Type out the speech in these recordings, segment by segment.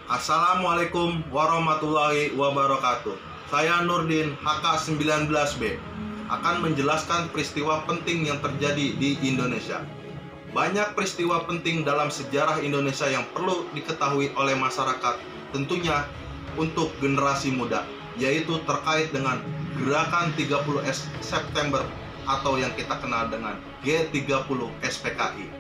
Assalamualaikum warahmatullahi wabarakatuh. Saya Nurdin HK19B akan menjelaskan peristiwa penting yang terjadi di Indonesia. Banyak peristiwa penting dalam sejarah Indonesia yang perlu diketahui oleh masyarakat, tentunya untuk generasi muda, yaitu terkait dengan gerakan 30 September atau yang kita kenal dengan G30 SPKI.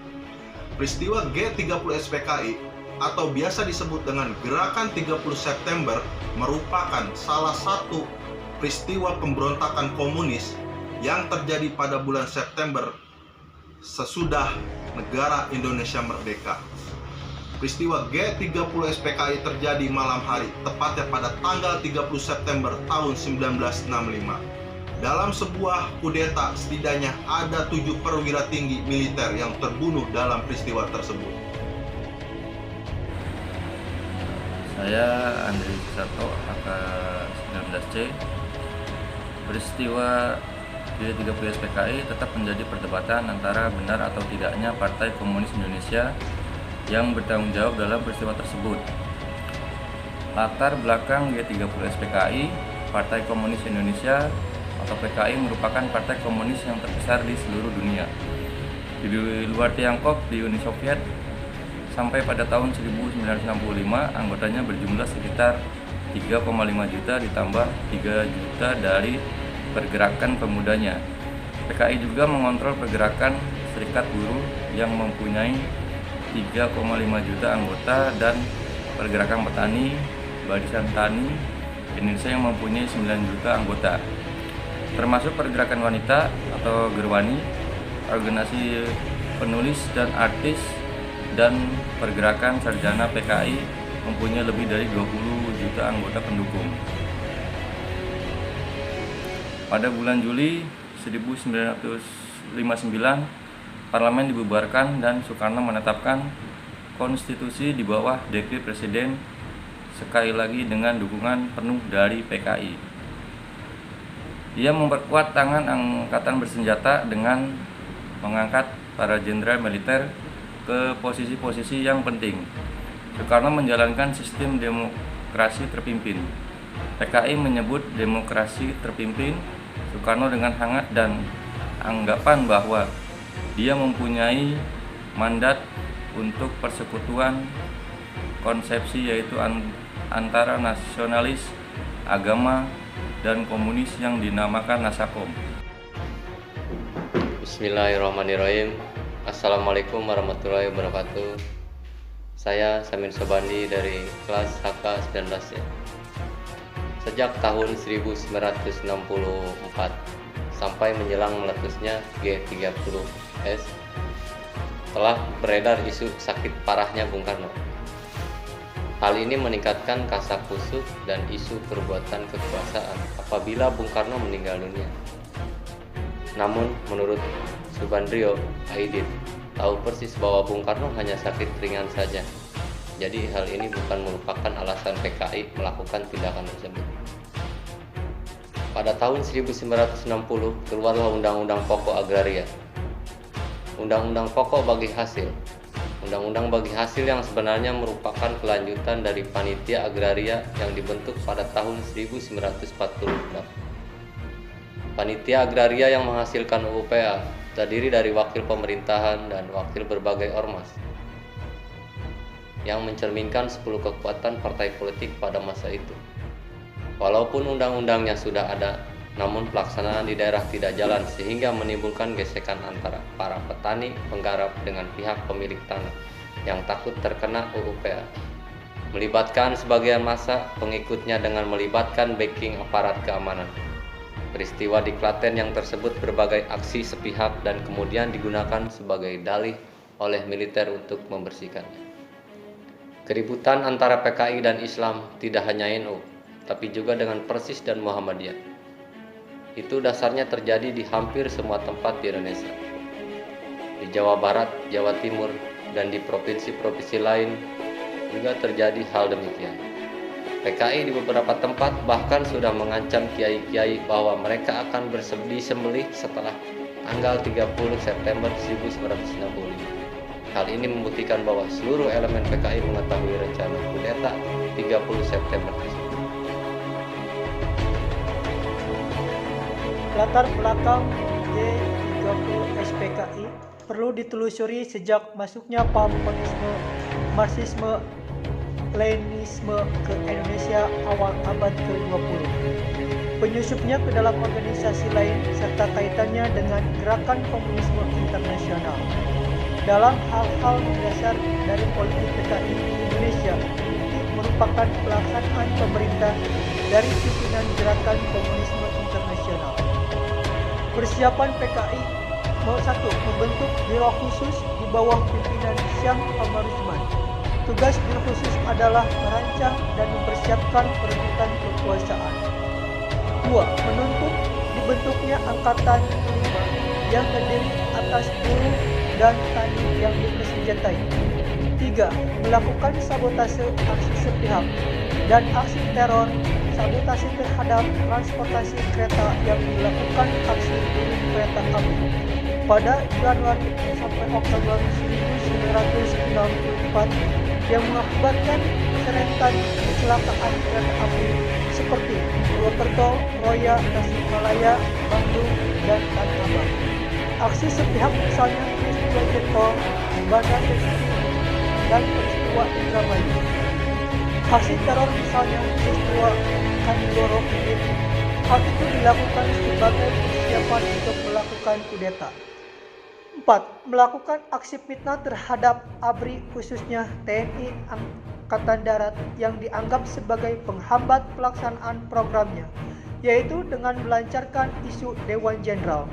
Peristiwa G30 SPKI atau biasa disebut dengan Gerakan 30 September merupakan salah satu peristiwa pemberontakan komunis yang terjadi pada bulan September sesudah negara Indonesia merdeka. Peristiwa G30 SPKI terjadi malam hari, tepatnya pada tanggal 30 September tahun 1965. Dalam sebuah kudeta, setidaknya ada 7 perwira tinggi militer yang terbunuh dalam peristiwa tersebut. Saya Andri Sato, HK19C. Peristiwa G30 SPKI tetap menjadi perdebatan antara benar atau tidaknya Partai Komunis Indonesia yang bertanggung jawab dalam peristiwa tersebut. Latar belakang G30 SPKI, Partai Komunis Indonesia atau PKI merupakan partai komunis yang terbesar di seluruh dunia. Di luar Tiongkok, di Uni Soviet, sampai pada tahun 1965 anggotanya berjumlah sekitar 3,5 juta ditambah 3 juta dari pergerakan pemudanya. PKI juga mengontrol pergerakan serikat buruh yang mempunyai 3,5 juta anggota dan pergerakan petani, barisan tani Indonesia yang mempunyai 9 juta anggota, termasuk pergerakan wanita atau Gerwani, organisasi penulis dan artis, dan pergerakan sarjana PKI mempunyai lebih dari 20 juta anggota pendukung. Pada bulan Juli 1959, Parlemen dibubarkan dan Soekarno menetapkan konstitusi di bawah dekret Presiden, sekali lagi dengan dukungan penuh dari PKI. Ia memperkuat tangan angkatan bersenjata dengan mengangkat para jenderal militer ke posisi-posisi yang penting. Soekarno menjalankan sistem demokrasi terpimpin. PKI menyebut demokrasi terpimpin Soekarno dengan hangat dan anggapan bahwa dia mempunyai mandat untuk persekutuan konsepsi, yaitu antara nasionalis, agama, dan komunis yang dinamakan Nasakom. Bismillahirrahmanirrahim. Assalamualaikum warahmatullahi wabarakatuh. Saya Samin Sobandi dari kelas HK19. Sejak tahun 1964 sampai menjelang meletusnya G30S telah beredar isu sakit parahnya Bung Karno. Hal ini meningkatkan kasakusuk dan isu perbuatan kekuasaan apabila Bung Karno meninggal dunia. Namun menurut Subandrio Aidit tahu persis bahwa Bung Karno hanya sakit ringan saja. Jadi hal ini bukan merupakan alasan PKI melakukan tindakan tersebut. Pada tahun 1960 keluarlah Undang-Undang Pokok Agraria. Undang-Undang Pokok bagi hasil. Undang-undang bagi hasil yang sebenarnya merupakan kelanjutan dari Panitia Agraria yang dibentuk pada tahun 1946. Panitia Agraria yang menghasilkan UPA terdiri dari wakil pemerintahan dan wakil berbagai ormas yang mencerminkan 10 kekuatan partai politik pada masa itu. Walaupun undang-undangnya sudah ada, namun pelaksanaan di daerah tidak jalan sehingga menimbulkan gesekan antara para petani penggarap dengan pihak pemilik tanah yang takut terkena UUPA. Melibatkan sebagian massa pengikutnya dengan melibatkan backing aparat keamanan. Peristiwa di Klaten yang tersebut berbagai aksi sepihak dan kemudian digunakan sebagai dalih oleh militer untuk membersihkannya. Keributan antara PKI dan Islam tidak hanya NU, tapi juga dengan Persis dan Muhammadiyah. Itu dasarnya terjadi di hampir semua tempat di Indonesia. Di Jawa Barat, Jawa Timur, dan di provinsi-provinsi lain juga terjadi hal demikian. PKI di beberapa tempat bahkan sudah mengancam kiai-kiai bahwa mereka akan disembelih setelah tanggal 30 September 1965. Hal ini membuktikan bahwa seluruh elemen PKI mengetahui rencana kudeta 30 September tersebut. Latar belakang G30 SPKI perlu ditelusuri sejak masuknya paham komunisme, Marxisme, Leninisme ke Indonesia awal abad ke-20. Penyusupnya ke dalam organisasi lain serta kaitannya dengan gerakan komunisme internasional. Dalam hal-hal mendasar dari politik PKI di Indonesia, ini merupakan pelaksanaan pemerintah dari pimpinan gerakan komunisme internasional. Persiapan PKI 1. Membentuk biro khusus di bawah pimpinan Syam Amaruzman. Tugas biro khusus adalah merancang dan mempersiapkan perebutan kekuasaan. 2. Menuntut dibentuknya Angkatan 5 yang terdiri atas buruh dan tani yang dipersenjatai. 3. Melakukan sabotase aksi sepihak dan aksi teror, sabotase terhadap transportasi kereta yang dilakukan aksi buruh kereta api pada Januari sampai Oktober 1964 yang mengakibatkan serentan kecelakaan kereta api seperti Purwokerto, Roya, Tasikmalaya, Bandung, dan Tanah Abang. Aksi sepihak misalnya peristiwa Jetol, Bandar Tekstil, dan peristiwa Indramayu. Aksi teror misalnya peristiwa Kanigoro Kidin. Hal itu dilakukan sebagai persiapan untuk melakukan kudeta. 4. Melakukan aksi fitnah terhadap ABRI khususnya TNI Angkatan Darat yang dianggap sebagai penghambat pelaksanaan programnya, yaitu dengan melancarkan isu Dewan Jenderal.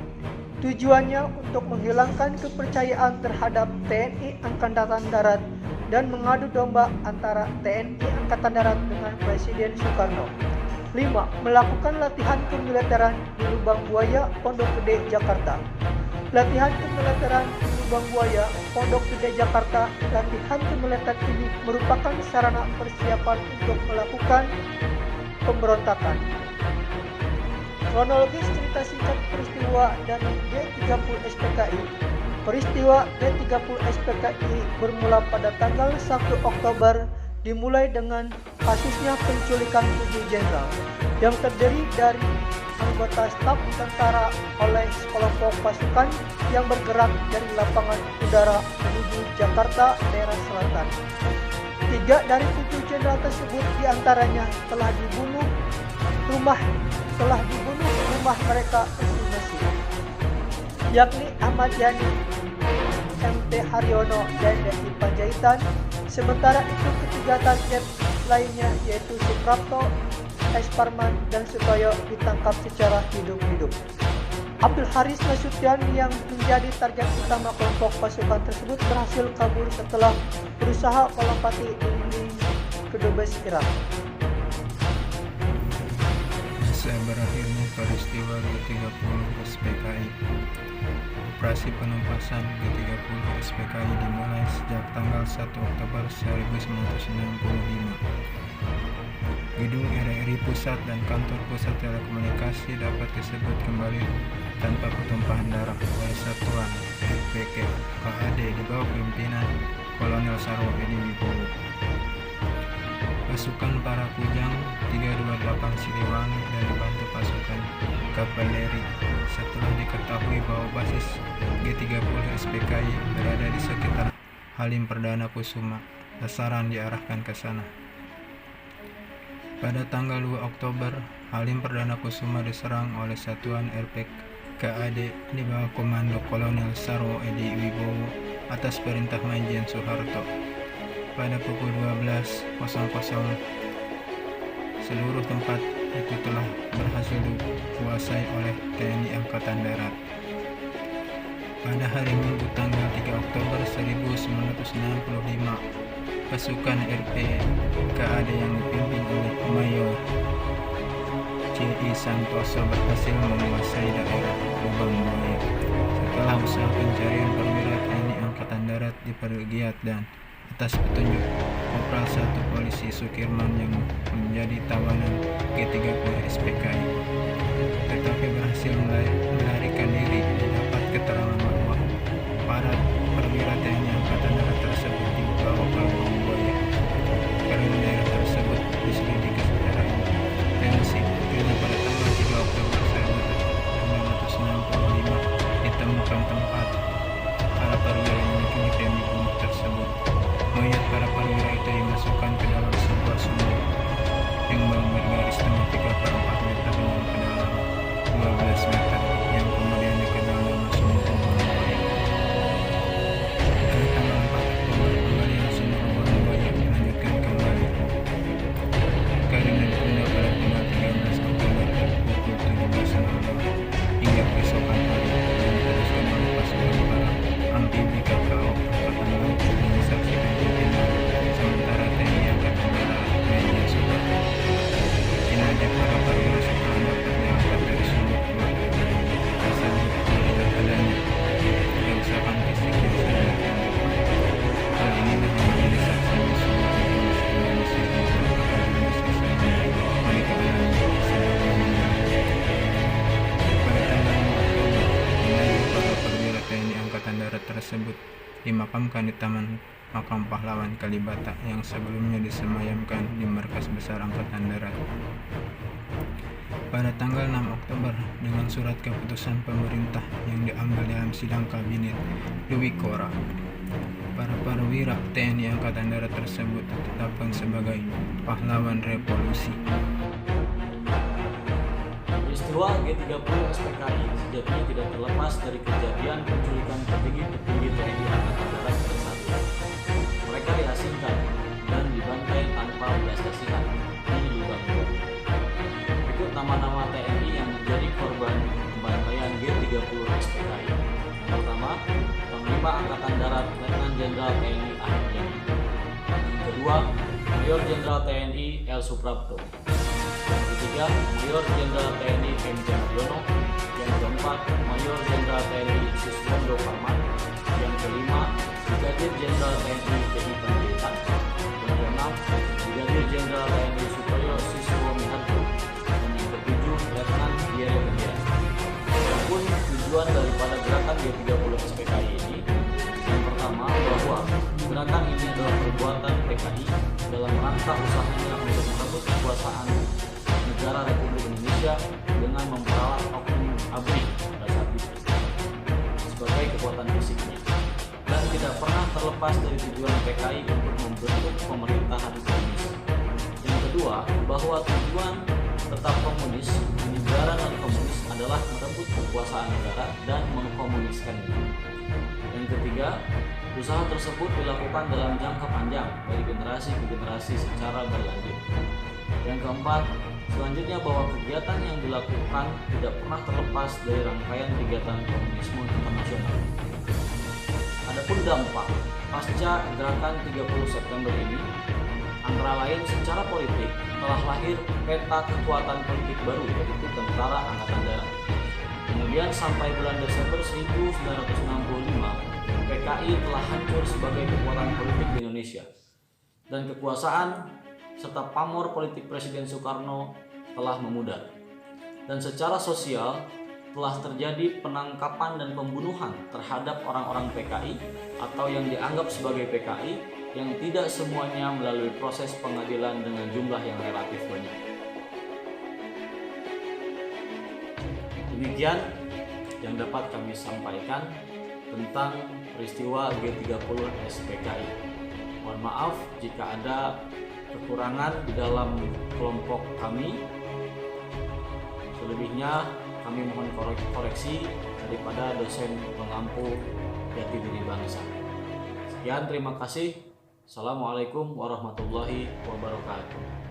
Tujuannya untuk menghilangkan kepercayaan terhadap TNI Angkatan Darat dan mengadu domba antara TNI Angkatan Darat dengan Presiden Soekarno. 5. Melakukan latihan kemiliteran di Lubang Buaya, Pondok Gede, Jakarta. Latihan kemiliteran di Lubang Buaya, Pondok Gede, Jakarta. Latihan kemiliteran ini merupakan sarana persiapan untuk melakukan pemberontakan. Kronologis cerita singkat peristiwa dari G30 SPKI. Peristiwa G30 SPKI bermula pada tanggal 1 Oktober dimulai dengan kasusnya penculikan 7 jenderal yang terdiri dari anggota staf tentara oleh sekelompok pasukan yang bergerak dari lapangan udara menuju Jakarta daerah selatan. 3 dari 7 jenderal tersebut diantaranya telah dibunuh rumah mereka masing-masing, yakni Ahmad Yani, MT Haryono, dan Devi Panjaitan. Sementara itu ketiga target lainnya yaitu Suprapto, S. Parman, dan Sutoyo ditangkap secara hidup-hidup. Abdul Haris Nasution yang menjadi target utama kelompok pasukan tersebut berhasil kabur setelah berusaha melompati dinding kedubes Irak. Berakhirnya peristiwa G30 SPKI. Operasi penumpasan G30 SPKI dimulai sejak tanggal 1 Oktober 1965. Gedung RRI Pusat dan Kantor Pusat Telekomunikasi dapat disebut kembali tanpa pertumpahan darah oleh satuan RPK KAD di bawah pimpinan Kolonel Sarwo Edi Wibowo. Pasukan para Kujang 328 Siliwangi dan dibantu pasukan kavaleri setelah diketahui bahwa basis G30 SPKI berada di sekitar Halim Perdana Kusuma. Sasaran diarahkan ke sana. Pada tanggal 2 Oktober, Halim Perdana Kusuma diserang oleh satuan RPKAD di bawah komando Kolonel Sarwo Edi Wibowo atas perintah Majen Soeharto. Pada pukul 12.00 seluruh tempat itu telah berhasil dikuasai oleh TNI Angkatan Darat. Pada hari Minggu tanggal 3 Oktober 1965, pasukan RPKAD yang dipimpin oleh Mayor C.I. Santoso berhasil menguasai daerah Lubang Buaya. Setelah usaha pencarian perwira TNI Angkatan Darat dipergiat dan atas petunjuk Kopral 1 Polisi Sukirman yang menjadi tawanan G30 SPKI, tetapi berhasil melarikan diri. Didapat keterangan bahwa para perwira TNI Angkatan tersebut dimakamkan di Taman Makam Pahlawan Kalibata yang sebelumnya disemayamkan di Markas Besar Angkatan Darat. Pada tanggal 6 Oktober, dengan surat keputusan pemerintah yang diambil dalam sidang kabinet Dwi Korah, para perwira TNI Angkatan Darat tersebut ditetapkan sebagai pahlawan revolusi. Peristiwa G30 SPKI sejatinya tidak terlepas dari kejadian penculikan petinggi-petinggi TNI Angkatan Darat pada saat itu. Mereka diasingkan dan dibantai tanpa belas kasihan di lubang bom. Berikut nama-nama TNI yang menjadi korban pembantaian G30 SPKI. Yang pertama, Panglima Angkatan Darat Letnan Jenderal TNI Ahmad Yani. Yang kedua, Mayor Jenderal TNI L. Suprapto. Yang ketiga, Mayor Jenderal TNI M. Mariono. Yang keempat, Mayor Jenderal TNI Suswondo Parman. Yang kelima, Brigadir Jenderal TNI Teddy Panjaitan. Yang keenam, Brigadir Jenderal TNI Sutoyo Siswo Miharjo. Dan yang ketujuh, Letnan Diere Penjara. Adapun tujuan daripada gerakan G30 SPKI ini, yang pertama bahwa gerakan ini adalah perbuatan PKI dalam rangka usahanya untuk merebut kekuasaan negara Republik Indonesia dengan memperalat oknum ABRI pada saat itu sebagai kekuatan fisiknya, dan tidak pernah terlepas dari tujuan PKI untuk membentuk pemerintahan komunis. Yang kedua, bahwa tujuan tetap komunis, negara non komunis adalah merebut kekuasaan negara dan mengkomuniskannya. Yang ketiga, usaha tersebut dilakukan dalam jangka panjang dari generasi ke generasi secara berlanjut. Yang keempat, selanjutnya bahwa kegiatan yang dilakukan tidak pernah terlepas dari rangkaian kegiatan komunisme internasional. Adapun dampak pasca gerakan 30 September ini, antara lain secara politik telah lahir peta kekuatan politik baru, yaitu Tentara Angkatan Darat. Kemudian sampai bulan Desember 1965, PKI telah hancur sebagai kekuatan politik di Indonesia, dan kekuasaan serta pamor politik Presiden Soekarno telah memudar. Dan secara sosial telah terjadi penangkapan dan pembunuhan terhadap orang-orang PKI atau yang dianggap sebagai PKI yang tidak semuanya melalui proses pengadilan dengan jumlah yang relatif banyak. Demikian yang dapat kami sampaikan tentang peristiwa G30 SPKI. Mohon maaf jika ada kekurangan di dalam kelompok kami. Selebihnya kami mohon koreksi daripada dosen pengampu jati diri bangsa. Sekian, terima kasih. Assalamualaikum warahmatullahi wabarakatuh.